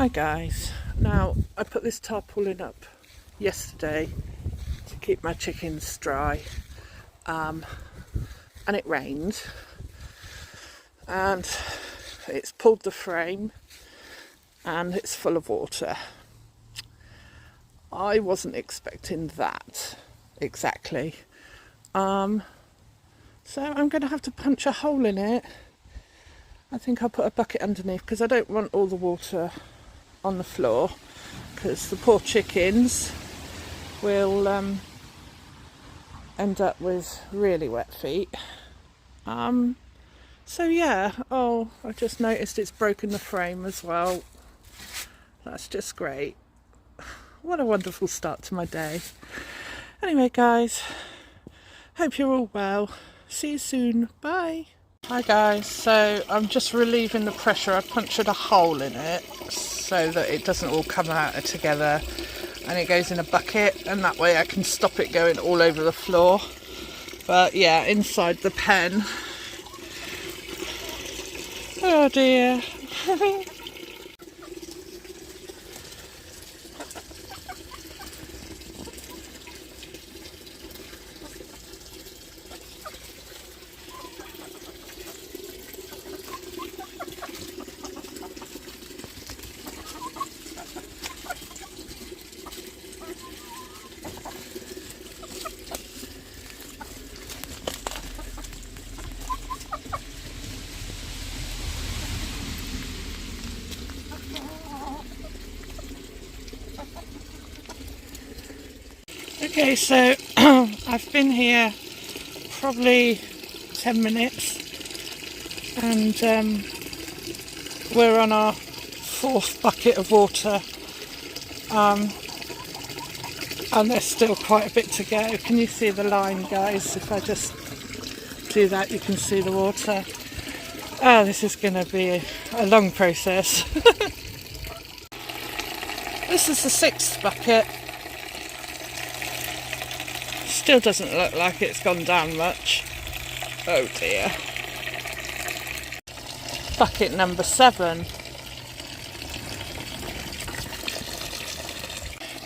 Hi guys, now I put this tarpaulin up yesterday to keep my chickens dry, and it rained and it's pulled the frame and it's full of water. I wasn't expecting that exactly, so I'm going to have to punch a hole in it. I think I'll put a bucket underneath because I don't want all the water on the floor, because the poor chickens will end up with really wet feet. So yeah, oh, I just noticed it's broken the frame as well. That's just great. What a wonderful start to my day. Anyway guys, hope you're all well. See you soon. Bye. Hi guys, so I'm just relieving the pressure. I punctured a hole in it so that it doesn't all come out together, and it goes in a bucket, and that way I can stop it going all over the floor. But yeah, inside the pen. Oh dear. Okay, so I've been here probably 10 minutes and we're on our fourth bucket of water, and there's still quite a bit to go. Can you see the line, guys? If I just do that, you can see the water. Oh, this is going to be a long process. This is the sixth bucket. Still doesn't look like it's gone down much. Oh dear. Bucket number 7.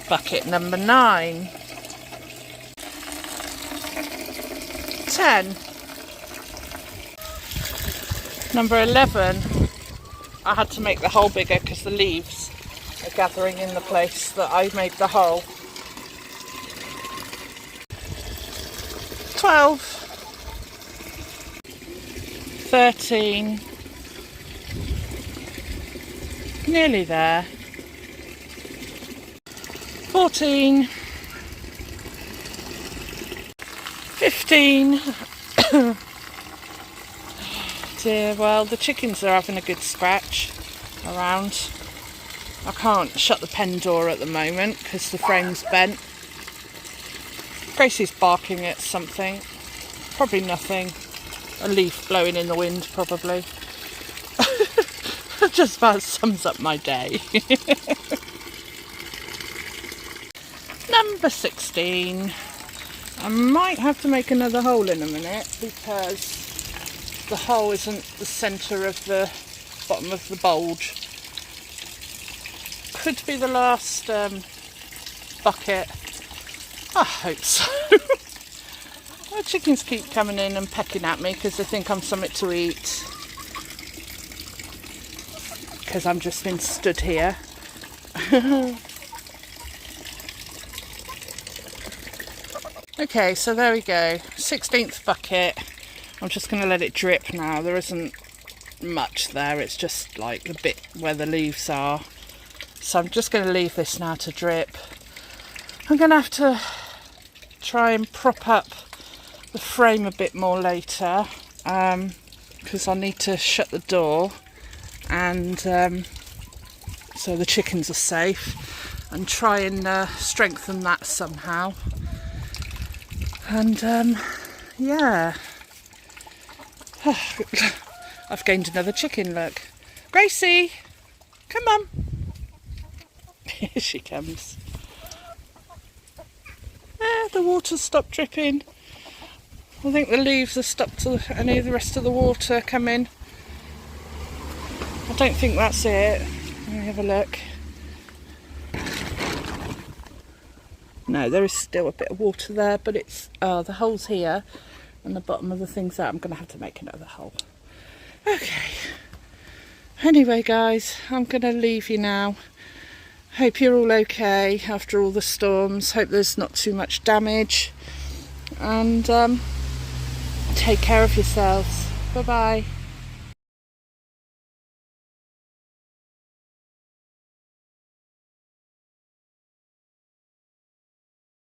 Bucket number 9. 10. Number 11. I had to make the hole bigger because the leaves are gathering in the place that I made the hole. 12, 13, nearly there, 14, 15, dear, well the chickens are having a good scratch around. I can't shut the pen door at the moment because the frame's bent. Gracie's barking at something, probably nothing, a leaf blowing in the wind probably. Just about sums up my day. Number 16. I might have to make another hole in a minute because the hole isn't the centre of the bottom of the bulge. Could be the last bucket. I hope so. The chickens keep coming in and pecking at me because they think I'm something to eat. Because I'm just been stood here. Okay, so there we go. 16th bucket. I'm just going to let it drip now. There isn't much there. It's just like the bit where the leaves are. So I'm just going to leave this now to drip. I'm going to have to try and prop up the frame a bit more later, because I need to shut the door and so the chickens are safe, and try and strengthen that somehow. And yeah, I've gained another chicken, look. Gracie, come on. Here she comes. The water's stopped dripping. I think the leaves have stopped any of the rest of the water coming. I don't think that's it. Let me have a look. No, there is still a bit of water there, but it's the hole's here and the bottom of the thing's out. I'm going to have to make another hole. Okay. Anyway, guys, I'm going to leave you now. Hope you're all okay after all the storms. Hope there's not too much damage. And take care of yourselves. Bye-bye.